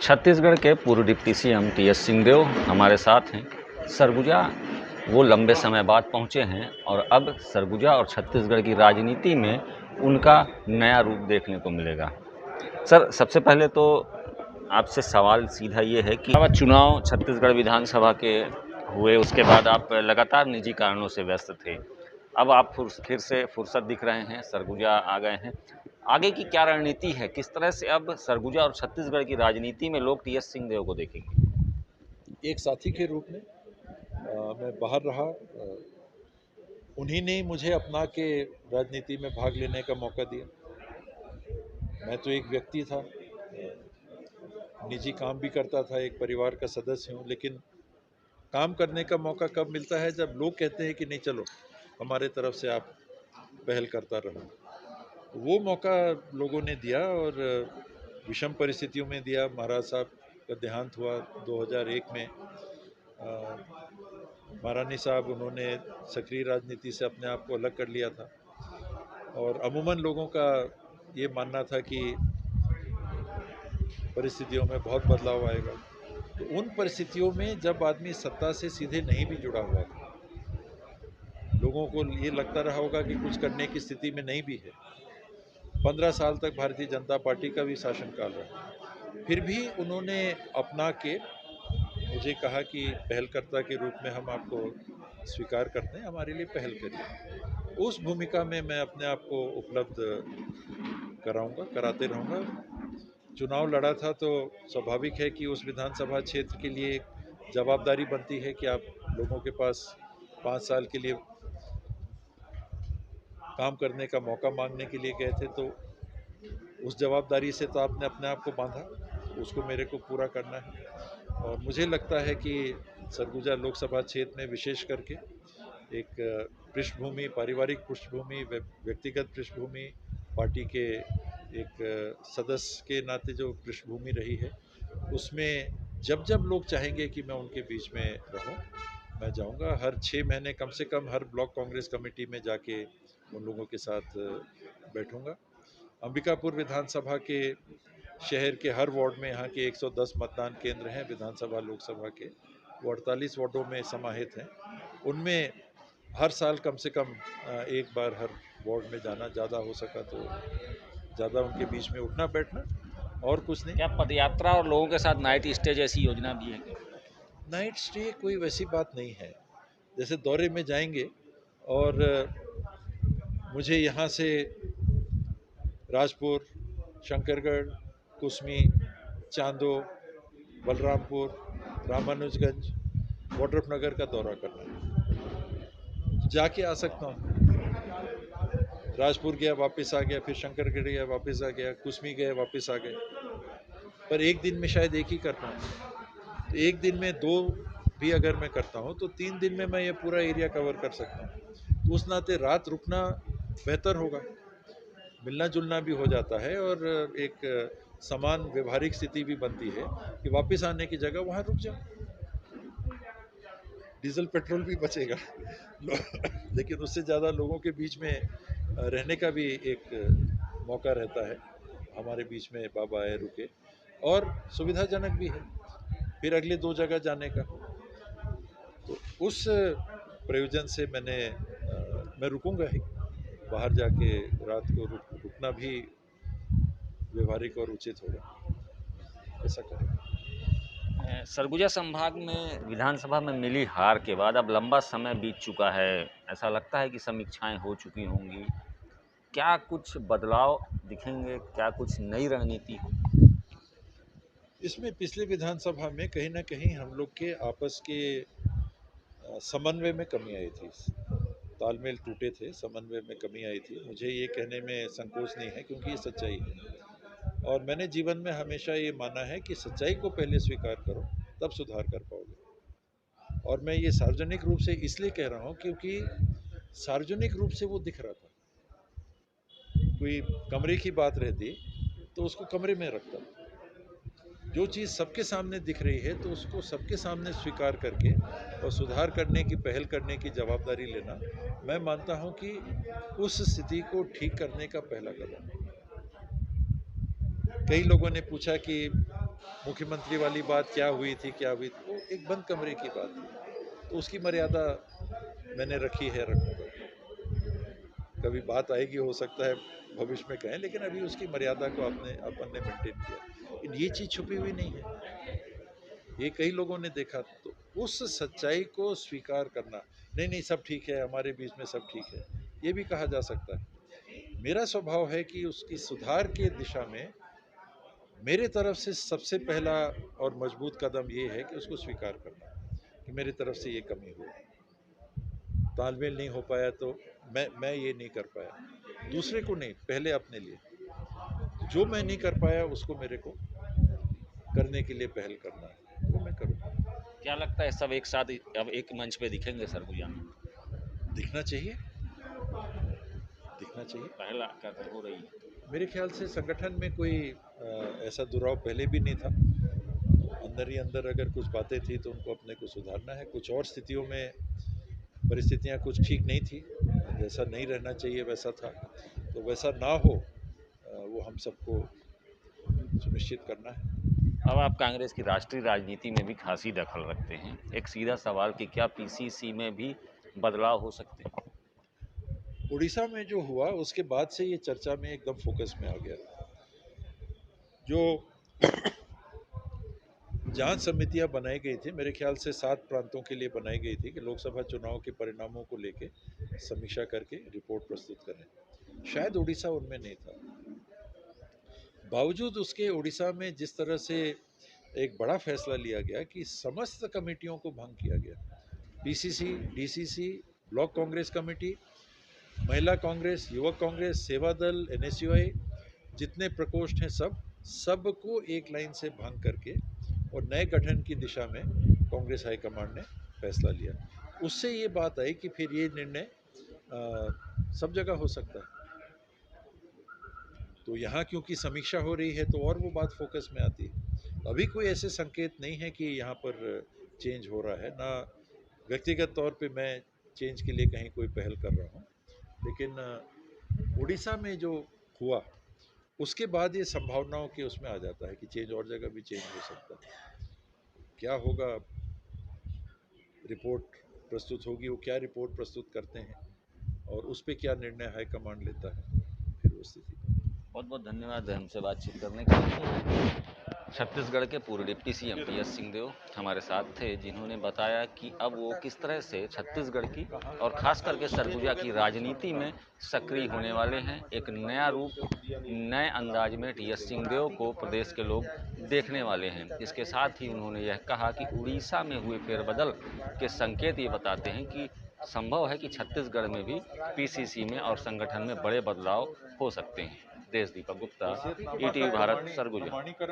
छत्तीसगढ़ के पूर्व deputy CM TS Singhdeo हमारे साथ हैं। सरगुजा वो लंबे समय बाद पहुंचे हैं और अब सरगुजा और छत्तीसगढ़ की राजनीति में उनका नया रूप देखने को मिलेगा। सर, सबसे पहले तो आपसे सवाल सीधा ये है कि अब चुनाव छत्तीसगढ़ विधानसभा के हुए, उसके बाद आप लगातार निजी कारणों से व्यस्त थे। अब आप फिर से फुर्सत दिख रहे हैं, सरगुजा आ गए हैं। आगे की क्या रणनीति है? किस तरह से अब सरगुजा और छत्तीसगढ़ की राजनीति में लोग टीएस सिंहदेव को देखेंगे? एक साथी के रूप में मैं बाहर रहा। उन्हीं ने मुझे अपना के राजनीति में भाग लेने का मौका दिया। मैं तो एक व्यक्ति था, निजी काम भी करता था, एक परिवार का सदस्य हूँ, लेकिन काम करने का मौका कब मिलता है? जब लोग कहते हैं कि नहीं चलो हमारे तरफ से आप पहल करता रहो। वो मौका लोगों ने दिया और विषम परिस्थितियों में दिया। महाराज साहब का देहांत हुआ 2001 में। महारानी साहब, उन्होंने सक्रिय राजनीति से अपने आप को अलग कर लिया था और अमूमन लोगों का ये मानना था कि परिस्थितियों में बहुत बदलाव आएगा। तो उन परिस्थितियों में जब आदमी सत्ता से सीधे नहीं भी जुड़ा हुआ था, लोगों को ये लगता रहा होगा कि कुछ करने की स्थिति में नहीं भी है। 15 साल तक भारतीय जनता पार्टी का भी शासनकाल रहा, फिर भी उन्होंने अपना के मुझे कहा कि पहलकर्ता के रूप में हम आपको स्वीकार करते हैं, हमारे लिए पहल करिए। उस भूमिका में मैं अपने आप को उपलब्ध कराते रहूँगा। चुनाव लड़ा था तो स्वाभाविक है कि उस विधानसभा क्षेत्र के लिए एक जवाबदारी बनती है कि आप लोगों के पास 5 साल के लिए काम करने का मौका मांगने के लिए गए थे, तो उस जवाबदारी से तो आपने अपने आप को बांधा, उसको मेरे को पूरा करना है। और मुझे लगता है कि सरगुजा लोकसभा क्षेत्र में विशेष करके एक पृष्ठभूमि, पारिवारिक पृष्ठभूमि, व्यक्तिगत पृष्ठभूमि, पार्टी के एक सदस्य के नाते जो पृष्ठभूमि रही है, उसमें जब जब लोग चाहेंगे कि मैं उनके बीच में रहूं, मैं जाऊंगा। हर 6 महीने कम से कम हर ब्लॉक कांग्रेस कमेटी में जाके उन लोगों के साथ बैठूंगा। अंबिकापुर विधानसभा के शहर के हर वार्ड में, यहाँ के 110 मतदान केंद्र हैं विधानसभा लोकसभा के, वो 48 वार्डों में समाहित हैं। उनमें हर साल कम से कम एक बार हर वार्ड में जाना, ज़्यादा हो सका तो ज़्यादा उनके बीच में उठना बैठना, और कुछ नहीं। क्या पदयात्रा और लोगों के साथ नाइट स्टे जैसी योजना भी है? नाइट स्टे कोई वैसी बात नहीं है। जैसे दौरे में जाएंगे और मुझे यहाँ से राजपुर, शंकरगढ़, कुसमी, चांदो, बलरामपुर, रामानुजगंज, वाड्रफनगर का दौरा करना है, जाके आ सकता हूँ। राजपुर गया वापस आ गया, फिर शंकरगढ़ गया वापस आ गया, कुसमी गए वापस आ गए। पर एक दिन में शायद एक ही कर पाऊँ। तो एक दिन में 2 भी अगर मैं करता हूँ तो 3 दिन में मैं ये पूरा एरिया कवर कर सकता हूँ। तो उस नाते रात रुकना बेहतर होगा, मिलना जुलना भी हो जाता है और एक समान व्यवहारिक स्थिति भी बनती है कि वापस आने की जगह वहाँ रुक जाओ। डीजल पेट्रोल भी बचेगा लेकिन उससे ज़्यादा लोगों के बीच में रहने का भी एक मौका रहता है। हमारे बीच में बाबा आए, रुके, और सुविधाजनक भी है फिर अगले 2 जगह जाने का। तो उस प्रयोजन से मैं रुकूंगा ही। बाहर जाके रात को रुकना भी व्यवहारिक और उचित होगा, ऐसा करें। सरगुजा संभाग में विधानसभा में मिली हार के बाद अब लंबा समय बीत चुका है, ऐसा लगता है कि समीक्षाएं हो चुकी होंगी। क्या कुछ बदलाव दिखेंगे? क्या कुछ नई रणनीति हो? इसमें पिछले विधानसभा में कहीं ना कहीं हम लोग के आपस के समन्वय में कमी आई थी, तालमेल टूटे थे, समन्वय में कमी आई थी। मुझे ये कहने में संकोच नहीं है क्योंकि ये सच्चाई है और मैंने जीवन में हमेशा ये माना है कि सच्चाई को पहले स्वीकार करो, तब सुधार कर पाओगे। और मैं ये सार्वजनिक रूप से इसलिए कह रहा हूँ क्योंकि सार्वजनिक रूप से वो दिख रहा था। कोई कमरे की बात रहती तो उसको कमरे में रखता। जो चीज़ सबके सामने दिख रही है तो उसको सबके सामने स्वीकार करके और सुधार करने की, पहल करने की जवाबदारी लेना, मैं मानता हूं कि उस स्थिति को ठीक करने का पहला कदम है। कई लोगों ने पूछा कि मुख्यमंत्री वाली बात क्या हुई थी वो एक बंद कमरे की बात थी, तो उसकी मर्यादा मैंने रखी है, रखूंगा। कभी बात आएगी, हो सकता है भविष्य में कहें, लेकिन अभी उसकी मर्यादा को अपन ने मेंटेन किया। लेकिन ये चीज़ छुपी हुई नहीं है, ये कई लोगों ने देखा, तो उस सच्चाई को स्वीकार करना, नहीं नहीं सब ठीक है, हमारे बीच में सब ठीक है, ये भी कहा जा सकता है। मेरा स्वभाव है कि उसकी सुधार के दिशा में मेरे तरफ से सबसे पहला और मजबूत कदम ये है कि उसको स्वीकार करना कि मेरी तरफ से ये कमी हुई, तालमेल नहीं हो पाया, तो मैं ये नहीं कर पाया, दूसरे को नहीं, पहले अपने लिए, जो मैं नहीं कर पाया उसको मेरे को करने के लिए पहल करना है, वो मैं करूँगा। क्या लगता है सब एक साथ अब एक मंच पे दिखेंगे सरगुजा में? दिखना चाहिए, दिखना चाहिए। पहला कदम हो रही है। मेरे ख्याल से संगठन में कोई ऐसा दुराव पहले भी नहीं था, अंदर ही अंदर अगर कुछ बातें थी तो उनको अपने को सुधारना है। कुछ और स्थितियों में परिस्थितियां कुछ ठीक नहीं थी, जैसा नहीं रहना चाहिए वैसा था, तो वैसा ना हो वो हम सबको सुनिश्चित करना है। अब आप कांग्रेस की राष्ट्रीय राजनीति में भी खासी दखल रखते हैं, एक सीधा सवाल कि क्या पीसीसी में भी बदलाव हो सकते हैं? उड़ीसा में जो हुआ उसके बाद से ये चर्चा में एकदम फोकस में आ गया। जो जांच समितियां बनाई गई थी, मेरे ख्याल से 7 प्रांतों के लिए बनाई गई थी कि लोकसभा चुनाव के परिणामों को लेके समीक्षा करके रिपोर्ट प्रस्तुत करें। शायद उड़ीसा उनमें नहीं था। बावजूद उसके उड़ीसा में जिस तरह से एक बड़ा फैसला लिया गया कि समस्त कमेटियों को भंग किया गया, PCC, DCC, block Congress committee, महिला कांग्रेस, युवक कांग्रेस, सेवा दल, एनएसयूआई, जितने प्रकोष्ठ हैं सबको एक लाइन से भंग करके और नए गठन की दिशा में कांग्रेस हाईकमांड ने फैसला लिया। उससे ये बात आई कि फिर ये निर्णय सब जगह हो सकता है, तो यहाँ क्योंकि समीक्षा हो रही है तो और वो बात फोकस में आती है। अभी कोई ऐसे संकेत नहीं है कि यहाँ पर चेंज हो रहा है, ना व्यक्तिगत तौर पे मैं चेंज के लिए कहीं कोई पहल कर रहा हूँ, लेकिन उड़ीसा में जो हुआ उसके बाद ये संभावनाओं के उसमें आ जाता है कि चेंज और जगह भी चेंज हो सकता है। क्या होगा, रिपोर्ट प्रस्तुत होगी, वो क्या रिपोर्ट प्रस्तुत करते हैं और उस पर क्या निर्णय हाईकमांड लेता है, फिर वो स्थिति। बहुत बहुत धन्यवाद हमसे बातचीत करने के लिए। छत्तीसगढ़ के पूर्व डिप्टी सीएम टीएस सिंहदेव हमारे साथ थे, जिन्होंने बताया कि अब वो किस तरह से छत्तीसगढ़ की और खास करके सरगुजा की राजनीति में सक्रिय होने वाले हैं। एक नया रूप, नए अंदाज में टीएस सिंहदेव को प्रदेश के लोग देखने वाले हैं। इसके साथ ही उन्होंने यह कहा कि उड़ीसा में हुए फेरबदल के संकेत ये बताते हैं कि संभव है कि छत्तीसगढ़ में भी पीसीसी में और संगठन में बड़े बदलाव हो सकते हैं। देश दीपक गुप्ता, ईटीवी भारत, सरगुजा।